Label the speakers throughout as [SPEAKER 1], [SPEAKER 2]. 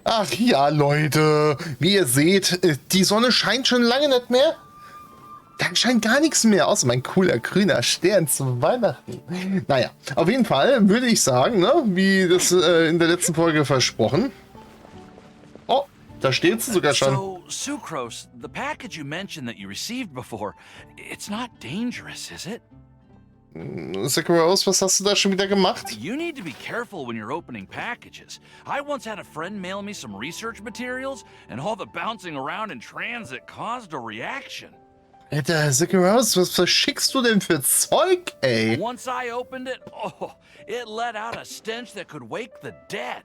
[SPEAKER 1] Ach ja, Leute, wie ihr seht, die Sonne scheint schon lange nicht mehr. Dann scheint gar nichts mehr, außer mein cooler grüner Stern zu Weihnachten. Naja, auf jeden Fall würde ich sagen, ne, wie das in der letzten Folge versprochen. Oh, da steht sie sogar schon.
[SPEAKER 2] So, Sucrose, the package you mentioned that you received before, it's not dangerous, is it?
[SPEAKER 1] Sucrose, was hast du da schon wieder gemacht?
[SPEAKER 2] You need to be careful when you're opening packages. I once had a friend mail me some research materials, and all the bouncing around in transit caused a reaction.
[SPEAKER 1] Alter, Sucrose, was verschickst du denn für Zeug, ey?
[SPEAKER 2] Once I opened it, oh, it let out a stench that could wake the dead.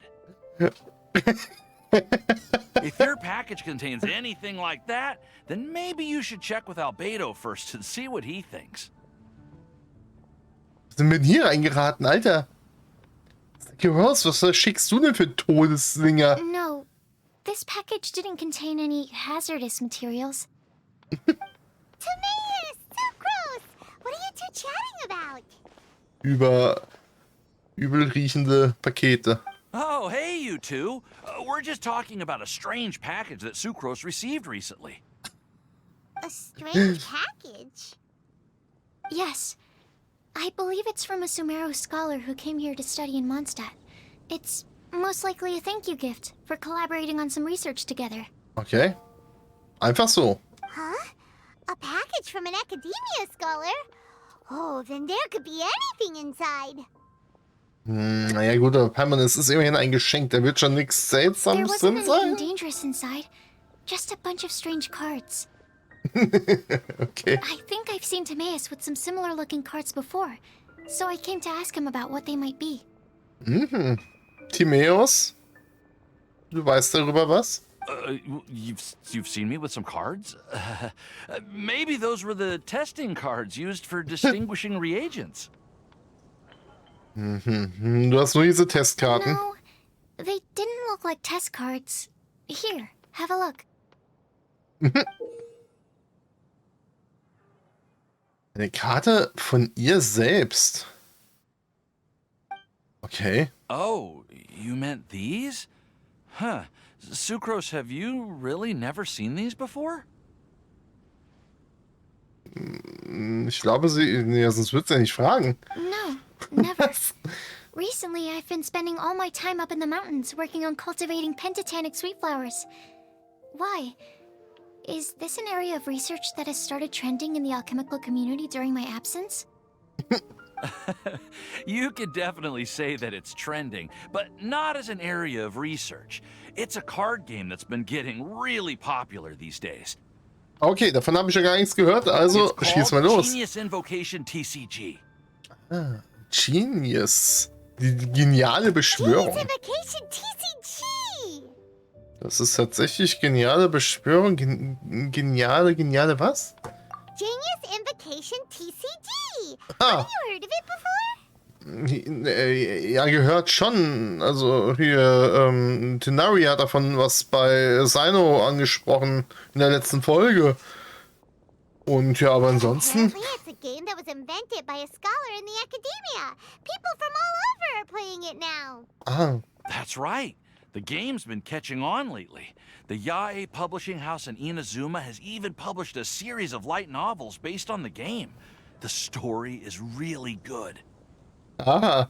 [SPEAKER 2] If your package contains anything like that, then maybe you should check with Albedo first and see what he thinks.
[SPEAKER 1] Was sind wir denn hier reingeraten, Alter? Sucrose, was verschickst du denn für Todesdinger?
[SPEAKER 3] No, this package didn't contain any hazardous materials.
[SPEAKER 4] Timaeus! Sucrose! What are you two chatting about?
[SPEAKER 1] Über übel riechende Pakete.
[SPEAKER 2] Oh, hey, you two. We're just talking about a strange package that Sucrose received recently.
[SPEAKER 4] A strange package?
[SPEAKER 3] Yes, I believe it's from a Sumeru scholar who came here to study in Mondstadt. It's most likely a thank you gift for collaborating on some research together.
[SPEAKER 1] Okay. Einfach so.
[SPEAKER 4] Huh? A package from an academia scholar? Oh, then there could be anything inside.
[SPEAKER 1] Naja gut, aber Paimon, es ist immerhin ein Geschenk. Da wird schon nichts
[SPEAKER 3] There
[SPEAKER 1] Seltsames
[SPEAKER 3] wasn't
[SPEAKER 1] drin
[SPEAKER 3] anything
[SPEAKER 1] sein.
[SPEAKER 3] dangerous inside, just a bunch of strange cards.
[SPEAKER 1] Okay.
[SPEAKER 3] I think I've seen Timaeus with some similar looking cards before, so I came to ask him about what they might be.
[SPEAKER 1] Timaeus? Du weißt darüber was?
[SPEAKER 2] You've seen me with some cards? Maybe those were the testing cards used for distinguishing reagents.
[SPEAKER 1] Du hast nur diese Testkarten.
[SPEAKER 3] No, they didn't look like test cards. Here, have a look.
[SPEAKER 1] Eine Karte von ihr selbst. Okay.
[SPEAKER 2] Oh, you meant these? Huh. Sucrose, have you really never seen these before?
[SPEAKER 1] Ich glaube, ja, sonst wird sie ja nicht fragen.
[SPEAKER 3] No, never. Recently, I've been spending all my time up in the mountains working on cultivating pentatonic sweet flowers. Why? Is this an area of research that has started trending in the alchemical community during my absence?
[SPEAKER 2] You could definitely say that it's trending, but not as an area of research. It's a card game that's been getting really popular these days.
[SPEAKER 1] Okay, davon habe ich ja gar nichts gehört, also
[SPEAKER 2] It's
[SPEAKER 1] schieß mal
[SPEAKER 2] called
[SPEAKER 1] los.
[SPEAKER 2] Genius Invocation TCG.
[SPEAKER 1] Genius. Die geniale Beschwörung.
[SPEAKER 4] Genius Invocation TCG!
[SPEAKER 1] Das ist tatsächlich geniale Beschwörung. Geniale was?
[SPEAKER 4] Genius Invocation TCG!
[SPEAKER 1] Ah.
[SPEAKER 4] Have you heard of it before?
[SPEAKER 1] Ja, gehört schon. Also hier, Tenari hat davon was bei Seite angesprochen in der letzten Folge. Und ja, aber ansonsten...
[SPEAKER 4] Apparently it's a game that was invented by a scholar in the academia. People from all over are playing it now.
[SPEAKER 1] Ah,
[SPEAKER 2] That's right. The game's been catching on lately. The Yae publishing house in Inazuma has even published a series of light novels based on the game. The story is really good.
[SPEAKER 1] aha.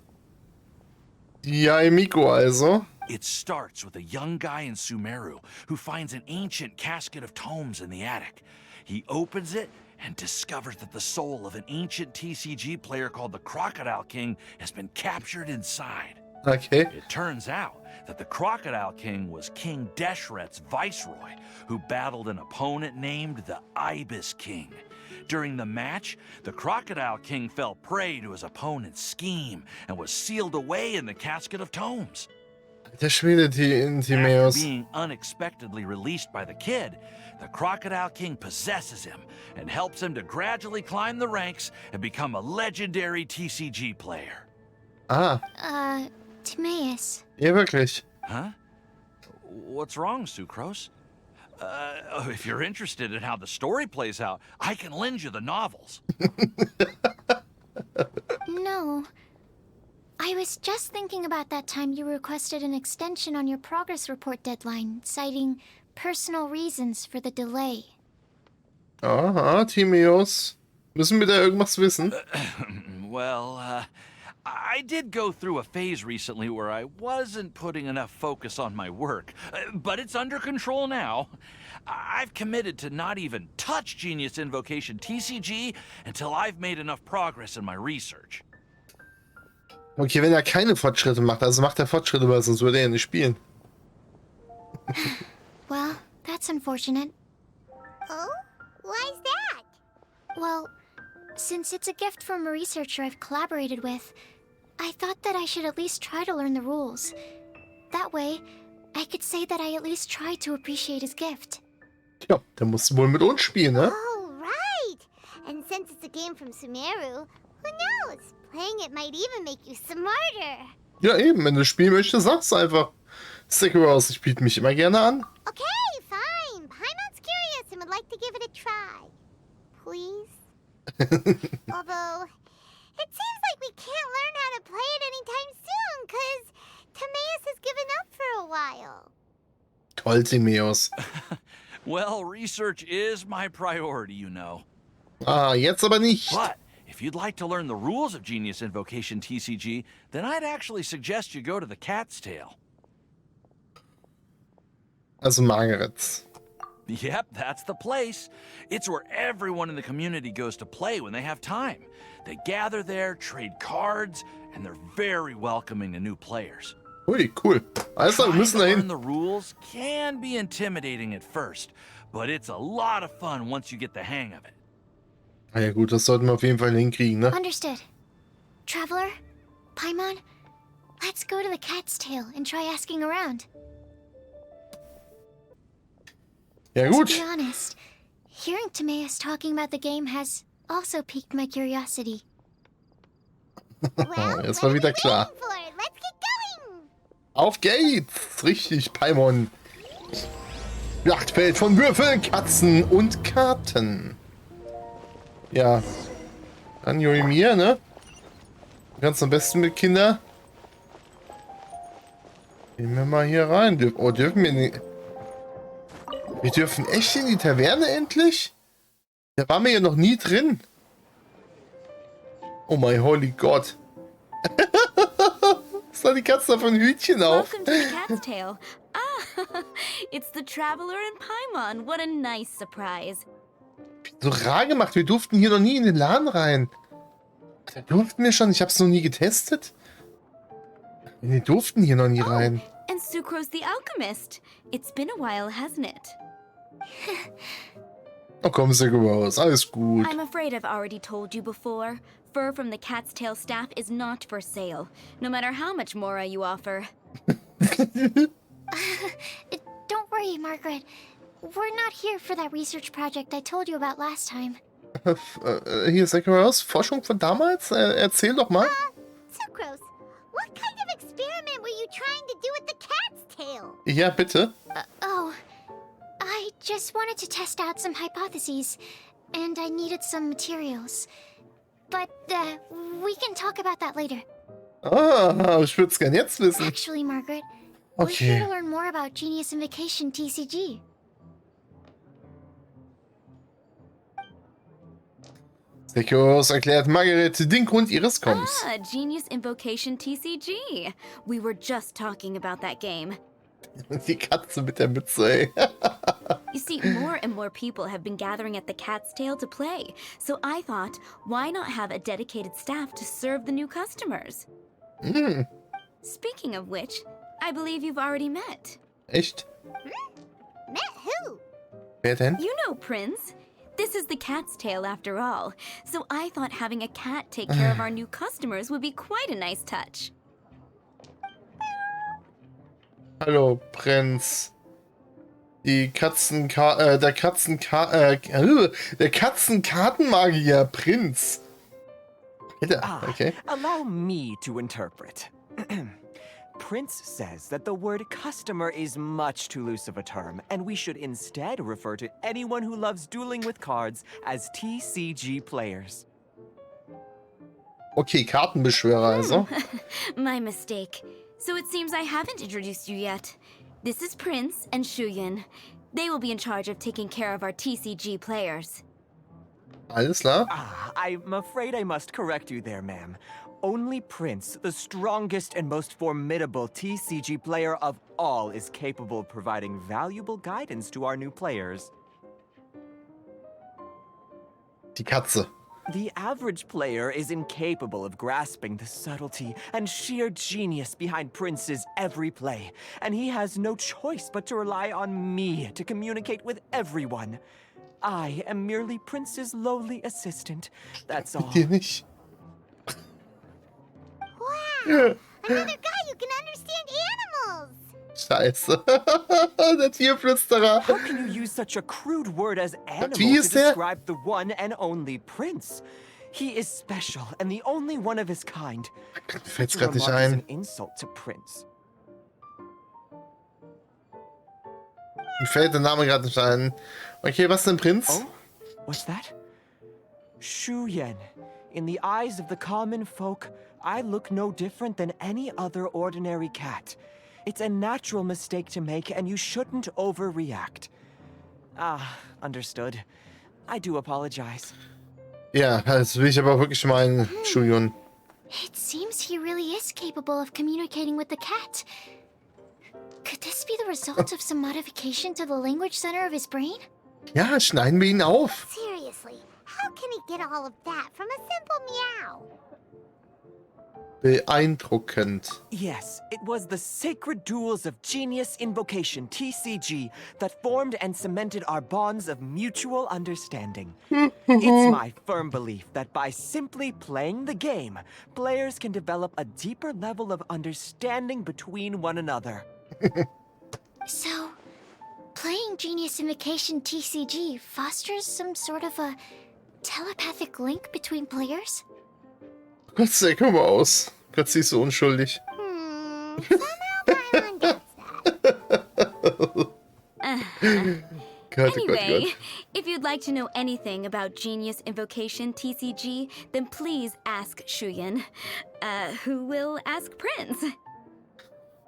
[SPEAKER 1] Ja, Emiko also.
[SPEAKER 2] It starts with a young guy in Sumeru who finds an ancient casket of tomes in the attic. He opens it and discovers that the soul of an ancient TCG player called the Crocodile King has been captured inside.
[SPEAKER 1] Okay.
[SPEAKER 2] It turns out that the Crocodile King was King Deshret's viceroy, who battled an opponent named the Ibis King. During the match, the Crocodile King fell prey to his opponent's scheme and was sealed away in the casket of tomes.
[SPEAKER 1] Der Schwede,
[SPEAKER 2] After
[SPEAKER 1] Timaeus.
[SPEAKER 2] being unexpectedly released by the kid, the Crocodile King possesses him and helps him to gradually climb the ranks and become a legendary TCG player.
[SPEAKER 1] Ah,
[SPEAKER 3] Timaeus.
[SPEAKER 1] ja wirklich.
[SPEAKER 2] Huh? What's wrong, Sucrose? If you're interested in how the story plays out, I can lend you the novels.
[SPEAKER 3] No. I was just thinking about that time you requested an extension on your progress report deadline, citing personal reasons for the delay.
[SPEAKER 1] Aha, Timeus. Müssen wir da irgendwas wissen?
[SPEAKER 2] Well, I did go through a phase recently where I wasn't putting enough focus on my work, but it's under control now. I've committed to not even touch Genius Invocation TCG until I've made enough progress in my research.
[SPEAKER 1] Okay, wenn er keine Fortschritte macht, also macht er Fortschritte, weil sonst würde er ja nicht spielen.
[SPEAKER 3] Well, that's unfortunate.
[SPEAKER 4] Oh? Why's that?
[SPEAKER 3] Well, since it's a gift from a researcher I've collaborated with, I thought that I should at least try to learn the rules. That way, I could say that I at least tried to appreciate his gift.
[SPEAKER 1] Ja, der muss wohl mit uns spielen, ne?
[SPEAKER 4] Oh, right! And since it's a game from Sumeru, who knows? Playing it might even make you smarter.
[SPEAKER 1] Ja, eben, wenn du spielen möchtest, sag's einfach. Stick around, ich biete mich immer gerne an.
[SPEAKER 4] Okay, fine. Paimon's curious and would like to give it a try. Please? Although, it seems like we can't learn how to play it anytime soon, because Timeus has given up for a while.
[SPEAKER 1] Toll, Timeus.
[SPEAKER 2] Well, research is my priority, you know.
[SPEAKER 1] Ah, jetzt aber nicht.
[SPEAKER 2] But if you'd like to learn the rules of Genius Invocation TCG, then I'd actually suggest you go to the Cat's Tail.
[SPEAKER 1] Also Margaret's.
[SPEAKER 2] Yep, that's the place. It's where everyone in the community goes to play when they have time. They gather there, trade cards, and they're very welcoming to new players.
[SPEAKER 1] Ui, cool. Also, wir
[SPEAKER 2] Trying
[SPEAKER 1] müssen
[SPEAKER 2] to
[SPEAKER 1] da
[SPEAKER 2] learn
[SPEAKER 1] hin.
[SPEAKER 2] the rules can be intimidating at first, but it's a lot of fun once you get the hang of it.
[SPEAKER 1] Ah ja gut, das sollten wir auf jeden Fall hinkriegen, ne?
[SPEAKER 3] Understood. Traveler? Paimon? Let's go to the Cat's Tail and try asking around.
[SPEAKER 1] Ja
[SPEAKER 3] To
[SPEAKER 1] gut.
[SPEAKER 3] be honest, hearing Timeus talking about the game has also piqued my curiosity.
[SPEAKER 4] Well,
[SPEAKER 1] Jetzt
[SPEAKER 4] what
[SPEAKER 1] war
[SPEAKER 4] are we
[SPEAKER 1] wieder klar.
[SPEAKER 4] waiting for? Let's get going!
[SPEAKER 1] Auf geht's! Richtig, Paimon. Schlachtfeld von Würfeln, Katzen und Karten. Ja. Dann Joimir, ne? Ganz am besten mit Kinder. Gehen wir mal hier rein. Oh, dürfen wir nicht. Wir dürfen echt in die Taverne endlich? Da waren wir ja noch nie drin. Oh mein holy Gott. Ist da die Katze von Hütchen auf?
[SPEAKER 5] Welcome to the Cat's Tail. Ah, it's the Traveler and Paimon. What a nice surprise.
[SPEAKER 1] So rar gemacht, wir durften hier noch nie in den Laden rein. Da durften wir schon, ich hab's noch nie getestet. Wir durften hier noch nie rein.
[SPEAKER 5] And Sucrose the Alchemist. It's been a while, hasn't it?
[SPEAKER 1] Oh komm, sag raus, alles gut.
[SPEAKER 5] I'm afraid I've already told you before. Fur from the Cat's Tail staff is not for sale, no matter how much Mora you offer.
[SPEAKER 3] Don't worry, Margaret. We're not here for that research project I told you about last time.
[SPEAKER 1] Hier, sag raus, Forschung von damals? Erzähl doch mal.
[SPEAKER 4] Sucrose, what kind of experiment were you trying to do with the cat's tail?
[SPEAKER 1] Ja, bitte.
[SPEAKER 3] Oh, I just wanted to test out some hypotheses, and I needed some materials. But, we can talk about that later.
[SPEAKER 1] Ah, ich würde es gern jetzt wissen.
[SPEAKER 3] Actually, Margaret, we're here
[SPEAKER 1] Okay.
[SPEAKER 3] to learn more about Genius Invocation TCG.
[SPEAKER 1] Sekos erklärt Margaret den Grund ihres Kommens.
[SPEAKER 5] Ah, Genius Invocation TCG. We were just talking about that game.
[SPEAKER 1] Die Katze mit der Mütze, ey.
[SPEAKER 5] You see, more and more people have been gathering at the Cat's Tail to play, so I thought, why not have a dedicated staff to serve the new customers?
[SPEAKER 1] Hm,
[SPEAKER 5] Speaking of which, I believe you've already met.
[SPEAKER 1] echt?
[SPEAKER 4] Met who?
[SPEAKER 1] Wer denn?
[SPEAKER 5] You know, Prince. This is the Cat's Tail after all, so I thought having a cat take care of our new customers would be quite a nice touch.
[SPEAKER 1] Hallo, Prinz. Der Katzenkartenmagier, Prinz. Alter, okay.
[SPEAKER 6] Allow me to interpret. Prince says that the word customer is much too loose of a term, and we should instead refer to anyone who loves dueling with cards as TCG players.
[SPEAKER 1] Okay, Kartenbeschwörer also.
[SPEAKER 5] My mistake. So it seems I haven't introduced you yet. This is Prince and Shuyan. They will be in charge of taking care of our TCG players.
[SPEAKER 1] Alles klar.
[SPEAKER 6] I'm afraid I must correct you there, ma'am. Only Prince, the strongest and most formidable TCG player of all, is capable of providing valuable guidance to our new players.
[SPEAKER 1] Die Katze.
[SPEAKER 6] The average player is incapable of grasping the subtlety and sheer genius behind Prince's every play, and he has no choice but to rely on me to communicate with everyone. I am merely Prince's lowly assistant. That's all.
[SPEAKER 1] Dir nicht.
[SPEAKER 4] Wow! Another guy who can understand animals!
[SPEAKER 1] Scheiße. Der Tierflüsterer.
[SPEAKER 6] How can you use such a crude word as animal
[SPEAKER 1] Wie
[SPEAKER 6] to
[SPEAKER 1] ist der?
[SPEAKER 6] describe the one and only Prince? He is special and the only one of his kind.
[SPEAKER 1] Mir fällt's
[SPEAKER 6] Such a
[SPEAKER 1] grad nicht
[SPEAKER 6] remark is
[SPEAKER 1] ein.
[SPEAKER 6] an insult to Prince.
[SPEAKER 1] Mir fällt der Name gerade nicht ein. Okay, was denn Prinz?
[SPEAKER 6] Oh? What's that? Shuyan. In the eyes of the common folk, I look no different than any other ordinary cat. It's a natural mistake to make, and you shouldn't overreact. Understood. I do apologize.
[SPEAKER 1] Ja, das will ich aber wirklich meinen, Shuyan.
[SPEAKER 3] It seems he really is capable of communicating with the cat. Could this be the result of some modification to the language center of his brain?
[SPEAKER 1] Ja, schneiden wir ihn auf.
[SPEAKER 4] Seriously, how can he get all of that from a simple meow?
[SPEAKER 1] Beeindruckend.
[SPEAKER 6] Yes, it was the sacred duels of genius invocation, TCG, that formed and cemented our bonds of mutual understanding. It's my firm belief that by simply playing the game, players can develop a deeper level of understanding between one another.
[SPEAKER 3] So, playing Genius Invocation TCG fosters some sort of a telepathic link between players?
[SPEAKER 1] Gott sei Dank, komm mal aus. Gott, sie ist so unschuldig.
[SPEAKER 4] Somehow Paimon gets that.
[SPEAKER 1] Gott, oh Gott,
[SPEAKER 5] Anyway,
[SPEAKER 1] Gott.
[SPEAKER 5] if you'd like to know anything about Genius Invocation TCG, then please ask Shuyan, who will ask Prince.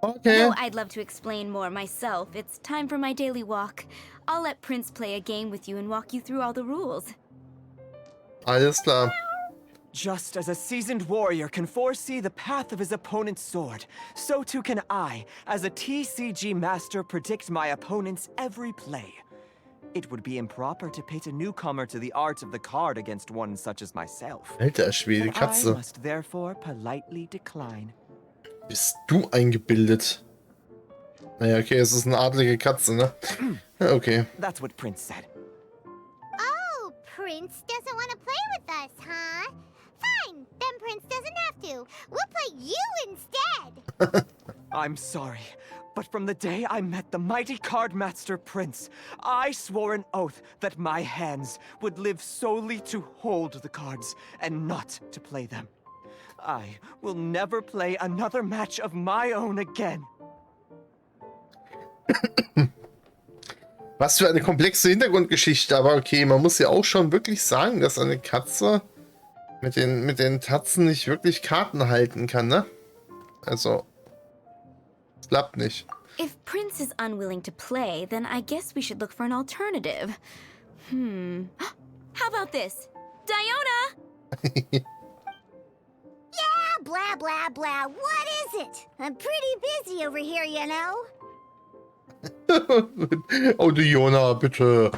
[SPEAKER 1] Okay.
[SPEAKER 5] Though I'd love to explain more myself, it's time for my daily walk. I'll let Prince play a game with you and walk you through all the rules.
[SPEAKER 1] Alles klar.
[SPEAKER 6] Just as a seasoned warrior can foresee the path of his opponent's sword, so too can I, as a TCG master, predict my opponent's every play. It would be improper to pit a newcomer to the art of the card against one such as myself.
[SPEAKER 1] Alter Schwede,
[SPEAKER 6] And I
[SPEAKER 1] Katze.
[SPEAKER 6] must therefore politely decline.
[SPEAKER 1] Bist du eingebildet? Naja, okay, es ist eine adlige Katze, ne? Ja, okay.
[SPEAKER 6] That's what Prince said.
[SPEAKER 4] Oh, Prince doesn't want to play with us, huh? Fine, then Prince doesn't have to. We'll play you instead.
[SPEAKER 6] I'm sorry, but from the day I met the mighty card master Prince, I swore an oath that my hands would live solely to hold the cards and not to play them. I will never play another match of my own again.
[SPEAKER 1] Was für eine komplexe Hintergrundgeschichte, aber okay, man muss ja auch schon wirklich sagen, dass eine Katze mit den Tatzen nicht wirklich Karten halten kann, ne? Also, es klappt nicht.
[SPEAKER 5] If Prince is unwilling to play, then I guess we should look for an alternative. How about this? Diona!
[SPEAKER 4] Yeah, blah, blah, blah. What is it? I'm pretty busy over here, you know.
[SPEAKER 1] Oh, Diona, bitte.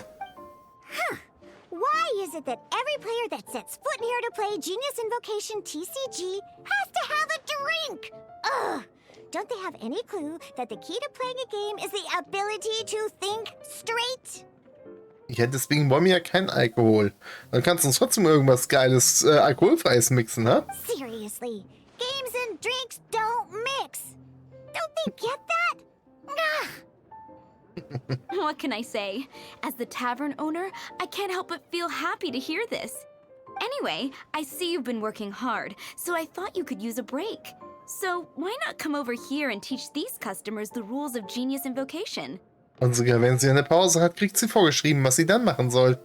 [SPEAKER 4] Why is it that every player that sets foot in here to play Genius Invocation TCG has to have a drink? Ugh! Don't they have any clue that the key to playing a game is the ability to think straight?
[SPEAKER 1] Ja, deswegen wollen wir ja keinen Alkohol. Dann kannst du uns trotzdem irgendwas Geiles, Alkoholfreies mixen, ne?
[SPEAKER 4] Seriously, games and drinks don't mix. Don't they get that? Ugh!
[SPEAKER 5] What can I say? As the tavern owner, I can't help but feel happy to hear this. Anyway, I see you've been working hard, so I thought you could use a break. So why not come over here and teach these customers the rules of Genius Invocation?
[SPEAKER 1] Und sogar wenn sie eine Pause hat, kriegt sie vorgeschrieben, was sie dann machen soll.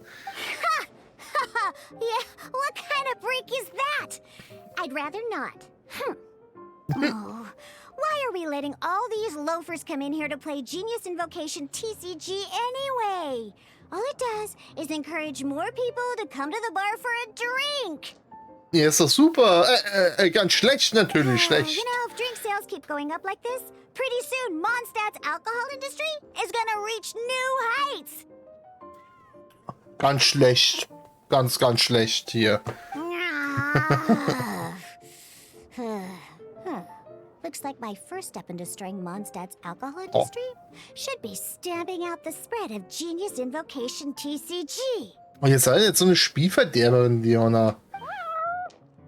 [SPEAKER 4] Yeah, what kind of break is that? I'd rather not. Oh, why are we letting all these loafers come in here to play Genius Invocation TCG anyway? All it does is encourage more people to come to the bar for a drink.
[SPEAKER 1] Ja, ist doch super. Ganz schlecht natürlich, schlecht.
[SPEAKER 4] You know, if drink sales keep going up like this, pretty soon Mondstadt's alcohol industry is gonna reach new heights.
[SPEAKER 1] Ganz schlecht. Ganz, ganz schlecht hier.
[SPEAKER 4] Looks like my first step in destroying Mondstadt's alcohol industry should be stamping out the spread of Genius Invocation TCG.
[SPEAKER 1] Und jetzt seid ihr jetzt so eine Spielverderberin, Diona.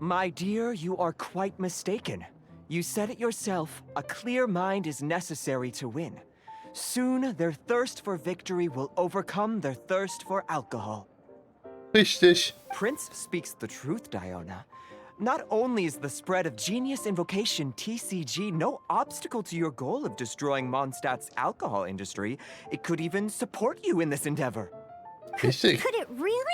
[SPEAKER 6] My dear, you are quite mistaken. You said it yourself, a clear mind is necessary to win. Soon, their thirst for victory will overcome their thirst for alcohol.
[SPEAKER 1] Richtig.
[SPEAKER 6] Prince speaks the truth, Diona. Not only is the spread of Genius Invocation TCG no obstacle to your goal of destroying Mondstadt's alcohol industry, it could even support you in this endeavor.
[SPEAKER 1] Richtig.
[SPEAKER 4] Could it really?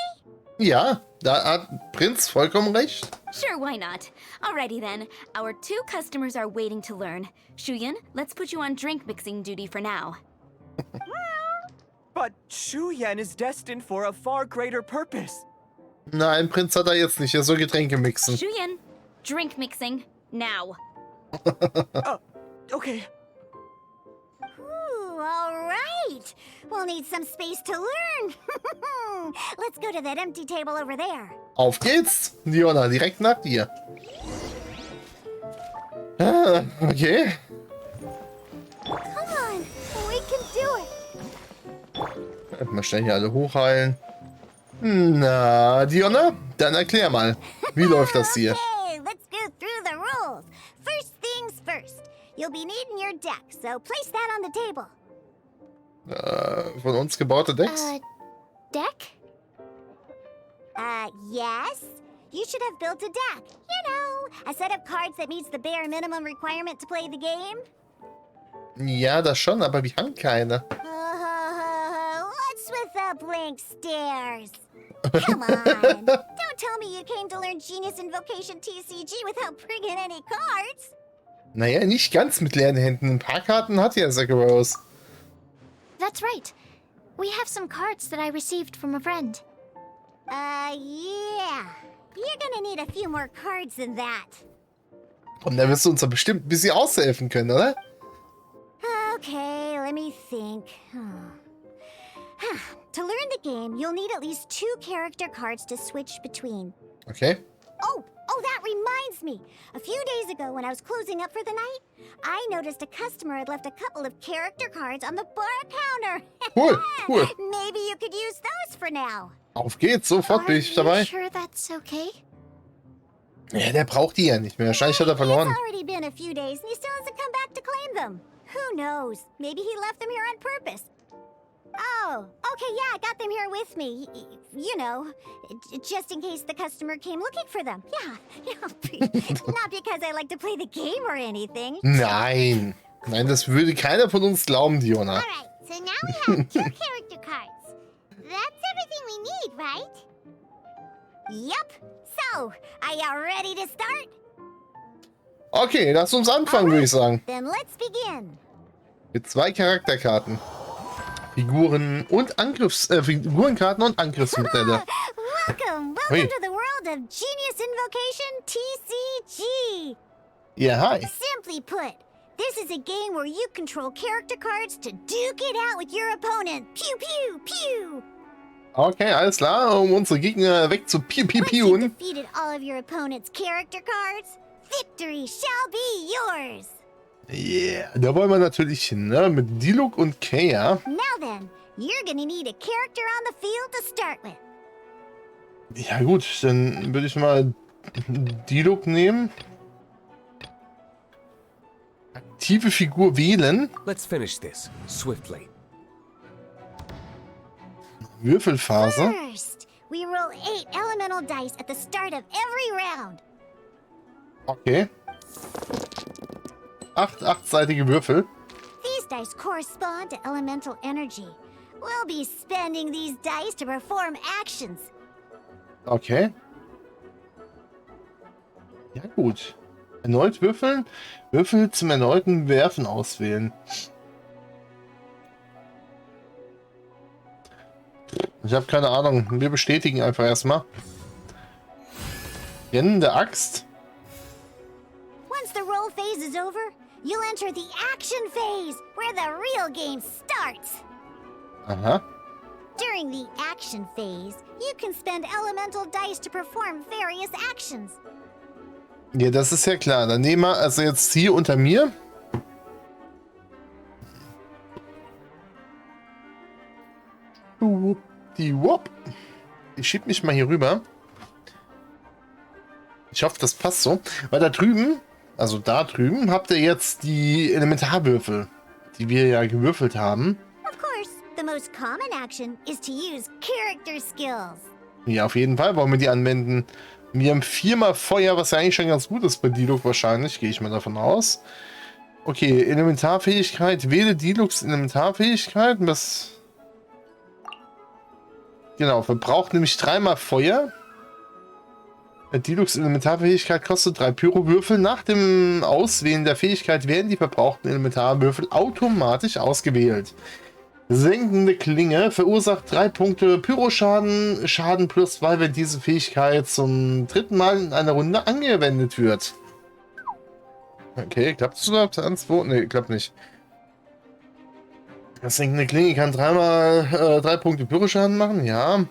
[SPEAKER 1] Ja, da hat Prinz vollkommen recht.
[SPEAKER 5] Sure, why not? Alrighty then. Our 2 customers are waiting to learn. Shuyan, let's put you on drink mixing duty for now.
[SPEAKER 6] But Shuyan is destined for a far greater purpose.
[SPEAKER 1] Nein, Prinz hat er jetzt nicht. Er soll Getränke mixen.
[SPEAKER 5] Shuyan, drink mixing now.
[SPEAKER 6] Okay.
[SPEAKER 4] Ooh, all right. We'll need some space to learn. Let's go to that empty table over there.
[SPEAKER 1] Auf geht's, Diona, direkt nach dir. Okay.
[SPEAKER 4] Come on, we can do it.
[SPEAKER 1] Mal schnell hier alle hochheilen. Na, Diona, dann erklär mal. Wie läuft das hier?
[SPEAKER 4] Okay, let's go through the rules. First things first. You'll be needing your deck, so place that on the table.
[SPEAKER 1] Von uns gebaute Decks?
[SPEAKER 3] Deck?
[SPEAKER 4] Yes. You should have built a deck. You know, a set of cards that meets the bare minimum requirement to play the game.
[SPEAKER 1] Ja, das schon, aber wir haben keine.
[SPEAKER 4] What's with the blank stares? Come on. Don't tell me you came to learn Genius Invocation TCG without bringing any cards.
[SPEAKER 1] Naja, nicht ganz mit leeren Händen. Ein paar Karten hat ja Rose.
[SPEAKER 3] That's right. We have some cards that I received from a friend.
[SPEAKER 4] Yeah. You're gonna need a few more cards than that.
[SPEAKER 1] Und da wirst du uns doch bestimmt ein bisschen aushelfen können, oder?
[SPEAKER 4] Okay, let me think. To learn the game, you'll need at least 2 character cards to switch between.
[SPEAKER 1] Okay.
[SPEAKER 4] Oh, that reminds me. A few days ago, when I was closing up for the night, I noticed a customer had left a couple of character cards on the bar counter.
[SPEAKER 1] Cool.
[SPEAKER 4] Maybe you could use those for now.
[SPEAKER 1] Auf geht's, sofort bin ich
[SPEAKER 3] Are you
[SPEAKER 1] dabei.
[SPEAKER 3] sure that's okay?
[SPEAKER 1] Ja, der braucht die ja nicht mehr. Wahrscheinlich hat er verloren.
[SPEAKER 4] It's already been a few days, and he still hasn't come back to claim them. Who knows? Maybe he left them here on purpose. Oh, okay, yeah, I got them here with me. You know, just in case the customer came looking for them. Yeah. Not because I like to play the game or anything.
[SPEAKER 1] Nein, das würde keiner von uns glauben, Diona.
[SPEAKER 4] Alright, so now we have 2 character cards. That's everything we need, right? Yup. So, are you ready to start?
[SPEAKER 1] Okay, lass uns anfangen, würde ich sagen.
[SPEAKER 4] Then let's begin.
[SPEAKER 1] Mit 2 Charakterkarten. Figuren und Figurenkarten und Angriffsmodelle.
[SPEAKER 4] Welcome
[SPEAKER 1] Hui.
[SPEAKER 4] to the world of Genius Invocation TCG.
[SPEAKER 1] Ja, hi.
[SPEAKER 4] Simply put, this is a game where you control character cards to duke it out with your opponent. Pew, pew, pew.
[SPEAKER 1] Okay, alles klar, um unsere Gegner weg zu
[SPEAKER 4] Once you've
[SPEAKER 1] piu-piu-piuen.
[SPEAKER 4] defeated all of your opponent's character cards, victory shall be yours.
[SPEAKER 1] Yeah, da wollen wir natürlich hin, ne? Mit Diluc und Kea.
[SPEAKER 4] Now then, you're gonna need a character on the field to start with.
[SPEAKER 1] Ja gut, dann würde ich mal Diluc nehmen. Aktive Figur wählen.
[SPEAKER 7] Let's finish this swiftly.
[SPEAKER 1] Würfelphase.
[SPEAKER 4] First, we roll 8 elemental dice at the start of every round.
[SPEAKER 1] Okay. 8 achtseitige Würfel.
[SPEAKER 4] These dice correspond to elemental energy. We'll be spending these dice to perform actions.
[SPEAKER 1] Okay. Ja, gut. Erneut würfeln. Würfel zum erneuten Werfen auswählen. Ich habe keine Ahnung. Wir bestätigen einfach erstmal. Brennende Axt.
[SPEAKER 4] Once the roll phase is over, you'll enter the action phase, where the real game starts.
[SPEAKER 1] Aha.
[SPEAKER 4] During the action phase, you can spend elemental dice to perform various actions.
[SPEAKER 1] Ja, das ist ja klar. Dann nehmen wir also jetzt hier unter mir. Ich schieb mich mal hier rüber. Ich hoffe, das passt so. Weil da drüben, also da drüben, habt ihr jetzt die Elementarwürfel, die wir ja gewürfelt haben.
[SPEAKER 4] Of course, the most common action is to use character skills.
[SPEAKER 1] Ja, auf jeden Fall wollen wir die anwenden. Wir haben 4-mal Feuer, was ja eigentlich schon ganz gut ist bei Diluc wahrscheinlich, gehe ich mal davon aus. Okay, Elementarfähigkeit. Wähle Dilucs Elementarfähigkeit. Das genau, verbraucht nämlich 3-mal Feuer. Dilucs Elementarfähigkeit kostet 3 Pyrowürfel. Nach dem Auswählen der Fähigkeit werden die verbrauchten Elementarwürfel automatisch ausgewählt. Senkende Klinge verursacht 3 Punkte Pyroschaden. Schaden plus 2, wenn diese Fähigkeit zum 3. Mal in einer Runde angewendet wird. Okay, klappt es überhaupt? 1, 2? Ne, klappt nicht. Das senkende Klinge kann 3 Punkte Pyroschaden machen. Ja.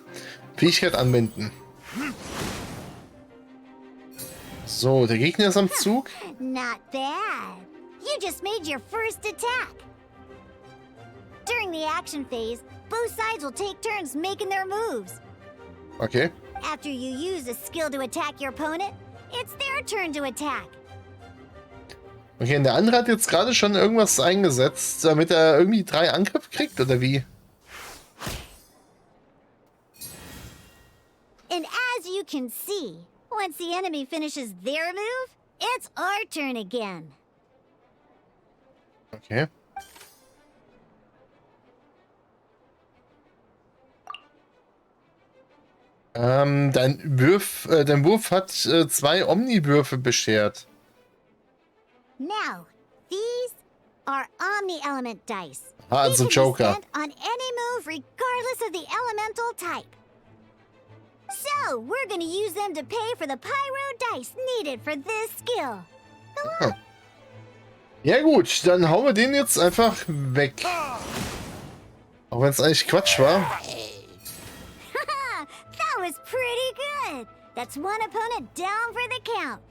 [SPEAKER 1] Fähigkeit anwenden. So, der Gegner ist am Zug.
[SPEAKER 4] Not bad. You just made your first attack. During the action phase, both sides will take turns making their moves.
[SPEAKER 1] Okay.
[SPEAKER 4] After you use a skill to attack your opponent, it's their turn to attack.
[SPEAKER 1] Okay, und der andere hat jetzt gerade schon irgendwas eingesetzt, damit er irgendwie 3 Angriffe kriegt, oder wie?
[SPEAKER 4] And as you can see, once the enemy finishes their move, it's our turn again.
[SPEAKER 1] Okay. Dein Wurf hat 2 Omni-Würfe beschert.
[SPEAKER 4] Now, these are Omni-Element dice.
[SPEAKER 1] Ah,
[SPEAKER 4] These
[SPEAKER 1] also
[SPEAKER 4] can be
[SPEAKER 1] Joker.
[SPEAKER 4] spent on any move regardless of the elemental type. So, we're gonna use them to pay for the Pyro dice needed for this skill. Go on.
[SPEAKER 1] Ja gut, dann hauen wir den jetzt einfach weg. Auch wenn es eigentlich Quatsch war.
[SPEAKER 4] That was pretty good. That's one opponent down for the count.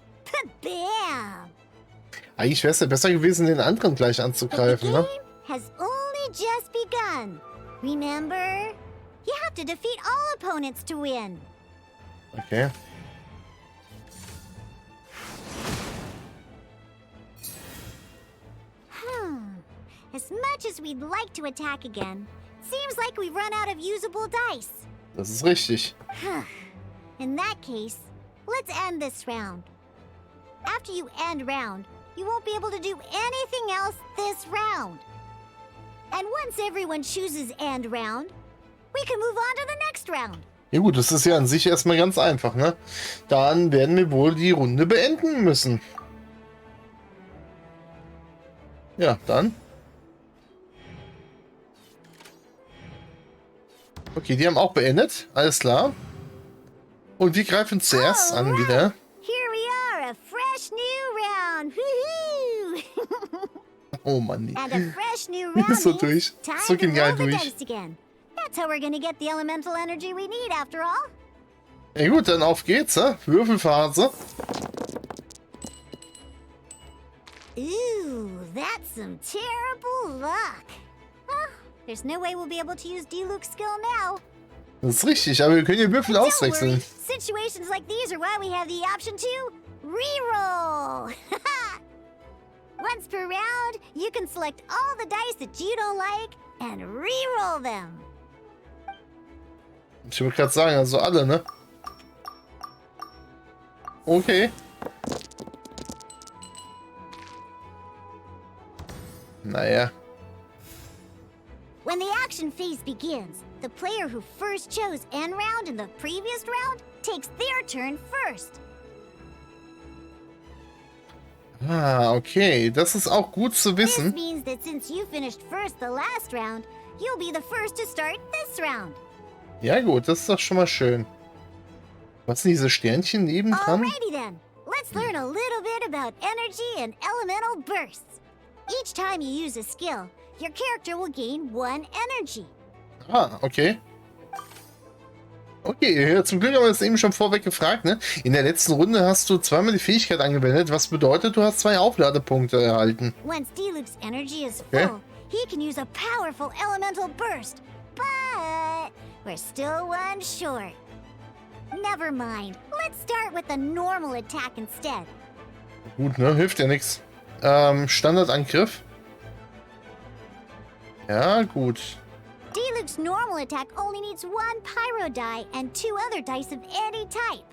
[SPEAKER 4] Bam!
[SPEAKER 1] Eigentlich wäre es ja besser gewesen, den anderen gleich
[SPEAKER 4] But the
[SPEAKER 1] anzugreifen,
[SPEAKER 4] game
[SPEAKER 1] ne?
[SPEAKER 4] has only just begun. Remember, you have to defeat all opponents to win.
[SPEAKER 1] Okay.
[SPEAKER 4] As much as we'd like to attack again, seems like we've run out of usable dice.
[SPEAKER 1] Das ist richtig.
[SPEAKER 4] In that case, let's end this round. After you end round, you won't be able to do anything else this round. And once everyone chooses end round, we can move on to the next round.
[SPEAKER 1] Ja gut, das ist ja an sich erstmal ganz einfach, ne? Dann werden wir wohl die Runde beenden müssen. Ja, dann. Okay, die haben auch beendet. Alles klar. Und wir greifen zuerst an wieder.
[SPEAKER 4] Here we are, a fresh new round. Woohoo!
[SPEAKER 1] Oh Mann.
[SPEAKER 4] And a fresh new round
[SPEAKER 1] So
[SPEAKER 4] means
[SPEAKER 1] durch.
[SPEAKER 4] time
[SPEAKER 1] So
[SPEAKER 4] to
[SPEAKER 1] genial
[SPEAKER 4] roll the
[SPEAKER 1] durch.
[SPEAKER 4] dice again. That's how we're gonna get the elemental energy we need after all.
[SPEAKER 1] Ja gut, dann auf geht's, ne? Würfelphase.
[SPEAKER 4] Ooh, that's some terrible luck. Well, there's no way we'll be able to use Diluc's skill now.
[SPEAKER 1] Das ist richtig, aber wir können die Würfel
[SPEAKER 4] Don't
[SPEAKER 1] auswechseln.
[SPEAKER 4] worry, situations like these are why we have the option to reroll. Once per round, you can select all the dice that you don't like and reroll them.
[SPEAKER 1] Ich wollte gerade sagen, also alle, ne? Okay. Naja.
[SPEAKER 4] When the action phase begins, the player who first chose end round in the previous round takes their turn first.
[SPEAKER 1] Ah, okay. Das ist auch gut zu
[SPEAKER 4] This
[SPEAKER 1] wissen.
[SPEAKER 4] means that since you finished first the last round, you'll be the first to start this round.
[SPEAKER 1] Ja gut, das ist doch schon mal schön. Was sind diese Sternchen nebendran?
[SPEAKER 4] Alrighty then. Let's learn a little bit about energy and elemental bursts. Each time you use a skill, your character will gain 1 energy.
[SPEAKER 1] Ah, okay. Okay, ja, zum Glück haben wir das eben schon vorweg gefragt, ne? In der letzten Runde hast du zweimal die Fähigkeit angewendet, was bedeutet, du hast 2 Aufladepunkte erhalten.
[SPEAKER 4] Once Diluc's energy is
[SPEAKER 1] Okay.
[SPEAKER 4] full, he can use a powerful elemental burst. But we're still 1 short. Never mind. Let's start with a normal attack instead.
[SPEAKER 1] Gut, ne? Hilft ja nichts. Standardangriff. Ja, gut.
[SPEAKER 4] Diluc's normal attack only needs 1 pyro die and 2 other dice of any type.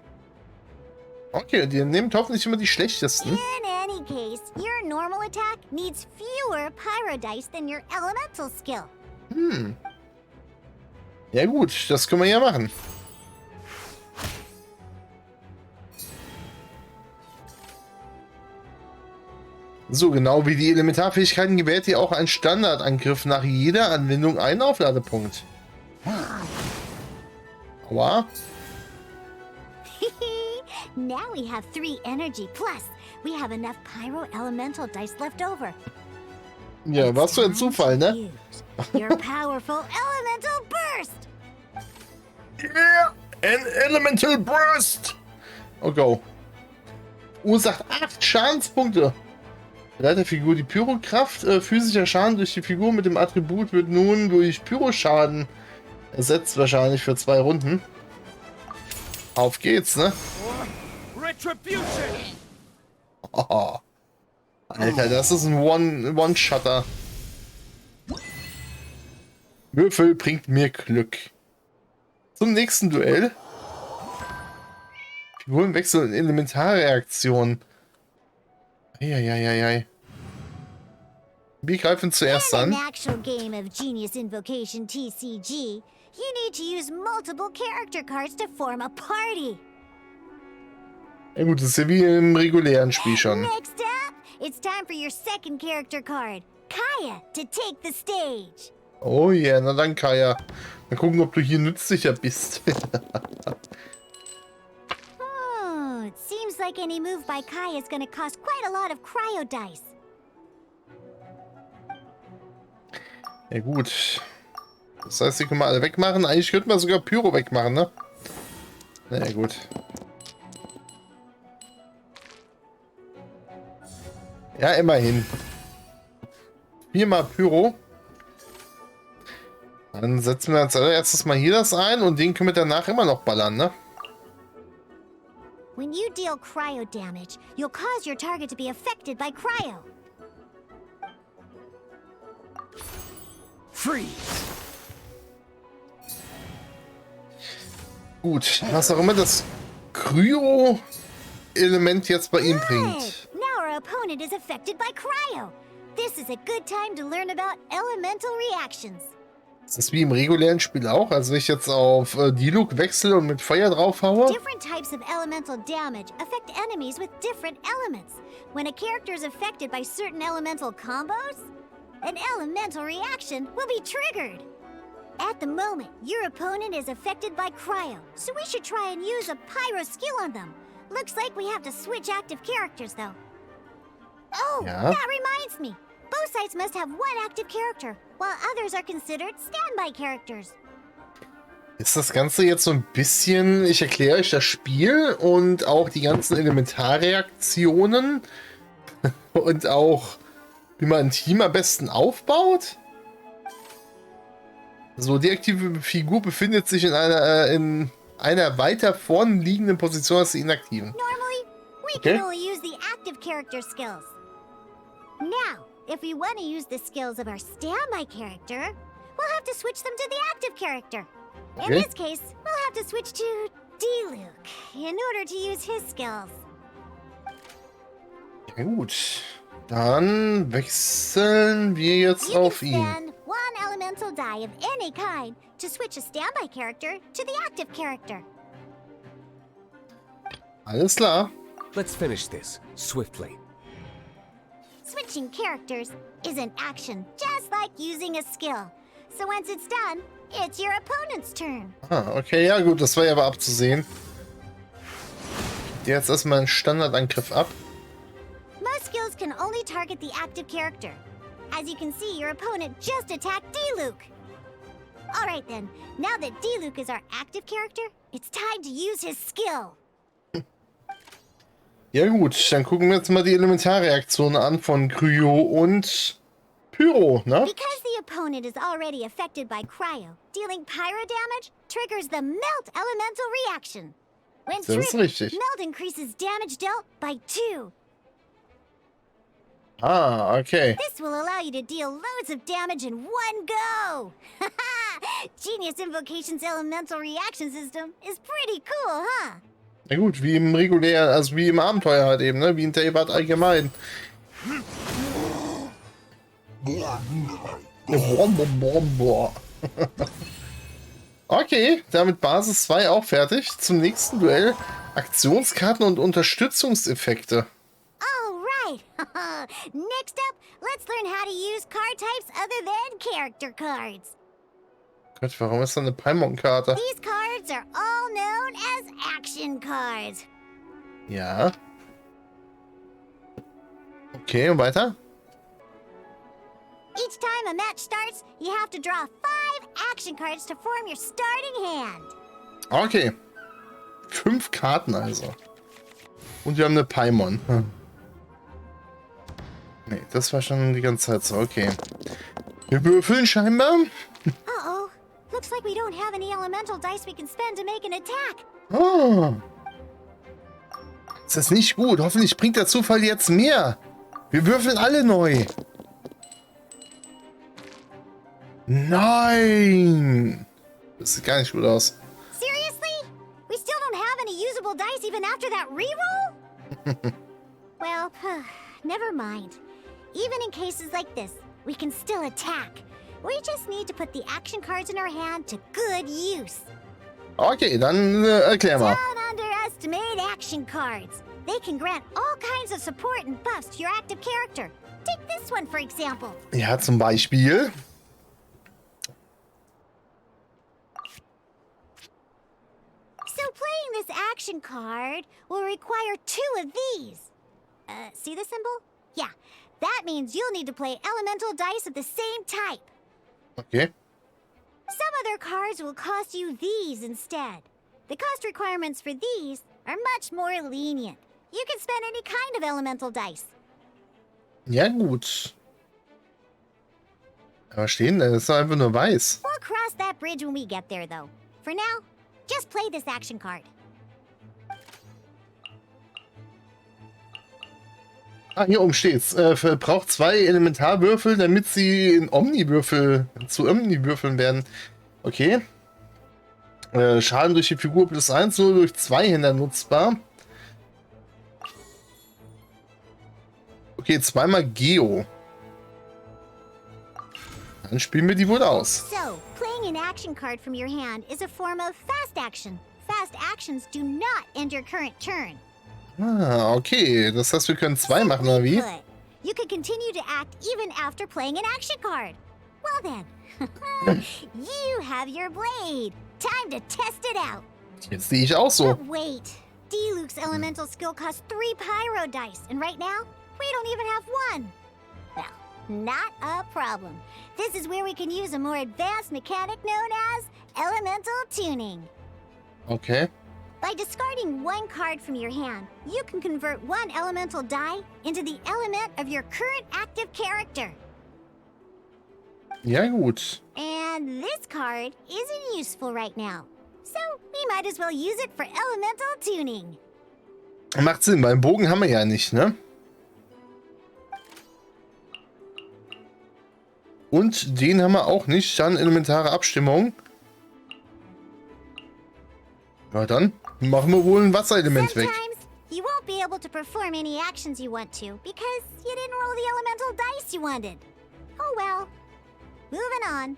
[SPEAKER 1] Okay, die nehmt hoffentlich immer die schlechtesten.
[SPEAKER 4] In any case, your normal attack needs fewer pyro dice than your elemental skill.
[SPEAKER 1] Ja gut, das können wir ja machen. So, genau wie die Elementarfähigkeiten gewährt ihr auch ein Standardangriff nach jeder Anwendung einen Aufladepunkt. Aua.
[SPEAKER 4] Now we have 3 energy plus. We have enough pyro elemental dice left over.
[SPEAKER 1] Ja, was für ein Zufall, ne?
[SPEAKER 4] Use your powerful elemental burst.
[SPEAKER 1] Yeah, an Elemental Burst! Oh go. Ursacht 8 Schadenspunkte. Leitet der Figur die Pyrokraft. Physischer Schaden durch die Figur mit dem Attribut wird nun durch Pyroschaden ersetzt, wahrscheinlich für 2 Runden. Auf geht's, ne?
[SPEAKER 2] Retribution!
[SPEAKER 1] Oh. Alter, das ist ein One-Shutter. Würfel bringt mir Glück. Zum nächsten Duell. Figurenwechsel und Elementarreaktion. Eieieiei. Wir greifen zuerst
[SPEAKER 4] In
[SPEAKER 1] an.
[SPEAKER 4] an actual game of Genius Invocation TCG, you need to use multiple character cards to form a party.
[SPEAKER 1] Ja gut, das ist ja wie im regulären Spiel schon.
[SPEAKER 4] Next up, it's time for your second character card, Kaya, to take the stage.
[SPEAKER 1] Oh yeah, na dann Kaya. Mal gucken, ob du hier nützlicher bist.
[SPEAKER 4] Oh, it seems like any move by Kaya is gonna cost quite a lot of cryo dice.
[SPEAKER 1] Ja gut. Das heißt, die können wir alle wegmachen. Eigentlich könnten wir sogar Pyro wegmachen, ne? Na ja, gut. Ja, immerhin. 4-mal Pyro. Dann setzen wir als allererstes mal hier das ein und den können wir danach immer noch ballern, ne?
[SPEAKER 4] When you deal cryo damage, you'll cause your target to be affected by cryo.
[SPEAKER 2] Freeze!
[SPEAKER 1] Gut, was auch immer das Kryo-Element jetzt bei ihm bringt.
[SPEAKER 4] Now our opponent is affected by cryo. This is a good time to learn about elemental reactions.
[SPEAKER 1] Ist das wie im regulären Spiel auch? Also wenn ich jetzt auf Diluc wechsle und mit Feuer drauf haue?
[SPEAKER 4] Different types of elemental damage affect enemies with different elements. When a character is affected by certain elemental combos, an elemental reaction will be triggered. At the moment, your opponent is affected by cryo, so we should try and use a pyro skill on them. Looks like we have to switch active characters, though. Oh,
[SPEAKER 1] Yeah.
[SPEAKER 4] that reminds me. Both sides must have 1 active character, while others are considered standby characters.
[SPEAKER 1] Ist das Ganze jetzt so ein bisschen, ich erkläre euch das Spiel und auch die ganzen Elementarreaktionen und auch, wie man ein Team am besten aufbaut? So, die aktive Figur befindet sich in einer weiter vorn liegenden Position als die inaktiven.
[SPEAKER 4] Normally, we
[SPEAKER 1] Okay.
[SPEAKER 4] can only use the active character skills. Now, if we want to use the skills of our standby character, we'll have to switch them to the active character. In
[SPEAKER 1] Okay.
[SPEAKER 4] this case, we'll have to switch to Diluc in order to use his skills.
[SPEAKER 1] Ja gut, dann wechseln wir jetzt
[SPEAKER 4] You can
[SPEAKER 1] auf ihn.
[SPEAKER 4] spend 1 elemental die of any kind to switch a standby character to the active character.
[SPEAKER 1] Alles klar.
[SPEAKER 7] Let's finish this swiftly.
[SPEAKER 4] Switching characters is an action, just like using a skill. So once it's done, it's your opponent's turn.
[SPEAKER 1] Ah, okay, ja gut, das war ja aber abzusehen. Jetzt erstmal einen Standardangriff ab.
[SPEAKER 4] Most skills can only target the active character. As you can see, your opponent just attacked D-Luke. Alright then, now that D-Luke is our active character, it's time to use his skill.
[SPEAKER 1] Ja gut, dann gucken wir jetzt mal die Elementarreaktionen an von Kryo und Pyro, ne?
[SPEAKER 4] Because the opponent is already affected by Cryo, dealing pyro damage triggers the Melt elemental reaction. When
[SPEAKER 1] Das ist
[SPEAKER 4] triggered,
[SPEAKER 1] richtig.
[SPEAKER 4] Melt increases damage dealt by 2.
[SPEAKER 1] Ah, okay.
[SPEAKER 4] This will allow you to deal loads of damage in one go! Genius Invocation's elemental reaction system is pretty cool, huh?
[SPEAKER 1] Na gut, wie im regulären, also wie im Abenteuer halt eben, ne? Wie in Teyvat allgemein. Okay, damit Basis 2 auch fertig. Zum nächsten Duell Aktionskarten und Unterstützungseffekte.
[SPEAKER 4] Alright! Next up, let's learn how to use card types other than character cards.
[SPEAKER 1] Gott, warum ist da eine Paimon-Karte?
[SPEAKER 4] These cards are all known as action cards.
[SPEAKER 1] Ja. Okay, und weiter?
[SPEAKER 4] Each time a match starts, you have to draw 5 action cards to form your starting hand.
[SPEAKER 1] Okay. 5 Karten also. Und wir haben eine Paimon. Nee, das war schon die ganze Zeit so. Okay. Wir würfeln scheinbar.
[SPEAKER 4] Uh-oh. Looks like we don't have any elemental dice we can spend to make an attack.
[SPEAKER 1] Oh. Das ist nicht gut. Hoffentlich bringt der Zufall jetzt mehr. Wir würfeln alle neu. Nein. Das sieht gar nicht gut aus.
[SPEAKER 4] Seriously? We still don't have any usable dice even after that reroll? Well, never mind. Even in cases like this, we can still attack. We just need to put the action cards in our hand to good use.
[SPEAKER 1] Okay, dann erklär mal.
[SPEAKER 4] Don't underestimate action cards. They can grant all kinds of support and buffs to your active character. Take this one, for example.
[SPEAKER 1] Ja, zum Beispiel.
[SPEAKER 4] So playing this action card will require 2 of these. See the symbol? Yeah, that means you'll need to play elemental dice of the same type.
[SPEAKER 1] Okay.
[SPEAKER 4] Some other cards will cost you these instead. The cost requirements for these are much more lenient. You can spend any kind of elemental dice.
[SPEAKER 1] Ja, gut. Aber stehen, das ist doch einfach nur weiß.
[SPEAKER 4] We'll cross that bridge when we get there, though. For now, just play this action card.
[SPEAKER 1] Ah, hier oben steht's. Braucht 2 Elementarwürfel, damit sie in zu Omniwürfeln werden. Okay. Schaden durch die Figur +1, nur durch 2 Händer nutzbar. Okay, 2-mal Geo. Dann spielen wir die wohl aus.
[SPEAKER 4] So, playing an action card from your hand is a form of fast action. Fast actions do not end your current turn.
[SPEAKER 1] Ah, okay. Das heißt, wir können 2 machen, oder wie?
[SPEAKER 4] Good. You can continue to act even after playing an action card. Well then, you have your blade. Time to test it out.
[SPEAKER 1] Jetzt sehe ich auch so.
[SPEAKER 4] But wait, D-Luke's elemental skill costs 3 pyro dice, and right now, we don't even have 1. Well, not a problem. This is where we can use a more advanced mechanic known as elemental tuning.
[SPEAKER 1] Okay.
[SPEAKER 4] By discarding 1 card from your hand, you can convert 1 elemental die into the element of your current active character.
[SPEAKER 1] Ja, gut.
[SPEAKER 4] And this card isn't useful right now. So, we might as well use it for elemental tuning.
[SPEAKER 1] Macht Sinn, beim Bogen haben wir ja nicht, ne? Und den haben wir auch nicht. Dann elementare Abstimmung. Ja, dann machen wir wohl ein Wasserelement weg.
[SPEAKER 4] Sometimes you won't be able to perform any actions you want to because you didn't roll the elemental dice you wanted. Oh well. Moving on.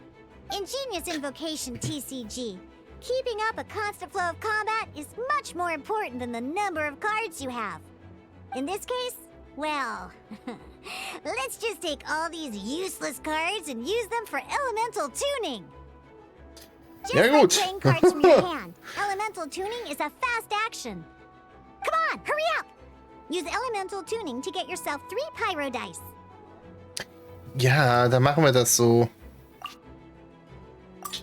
[SPEAKER 4] In Genius Invocation TCG, keeping up a constant flow of combat is much more important than the number of cards you have. In this case, Well, let's just take all these useless cards and use them for elemental tuning. Just
[SPEAKER 1] Ja,
[SPEAKER 4] like
[SPEAKER 1] gut.
[SPEAKER 4] playing cards from your hand. Elemental tuning is a fast action. Come on, hurry up! Use elemental tuning to get yourself 3 pyro dice.
[SPEAKER 1] Ja, dann machen wir das so.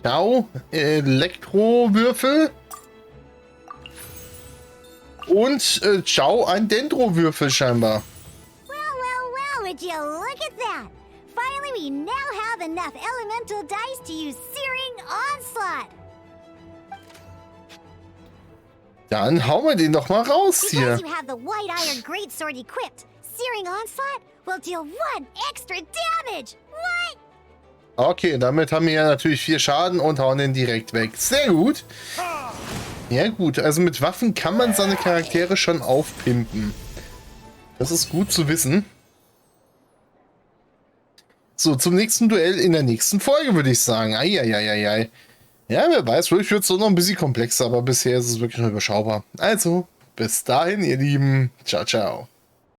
[SPEAKER 1] Schau, Elektrowürfel. Und Schau, ein Dendrowürfel scheinbar.
[SPEAKER 4] Well, would you look at that? Finally, we now have enough elemental dice to use Searing Onslaught.
[SPEAKER 1] Dann hauen wir den doch mal raus hier.
[SPEAKER 4] Because you have the White Iron Greatsword equipped, Searing Onslaught will deal 1 extra damage. What?
[SPEAKER 1] Okay, damit haben wir ja natürlich 4 Schaden und hauen den direkt weg. Sehr gut. Ja gut, also mit Waffen kann man seine Charaktere schon aufpimpen. Das ist gut zu wissen. So, zum nächsten Duell in der nächsten Folge, würde ich sagen. Eieieiei. Ja, wer weiß, vielleicht wird es noch ein bisschen komplexer, aber bisher ist es wirklich nur überschaubar. Also, bis dahin, ihr Lieben. Ciao, ciao.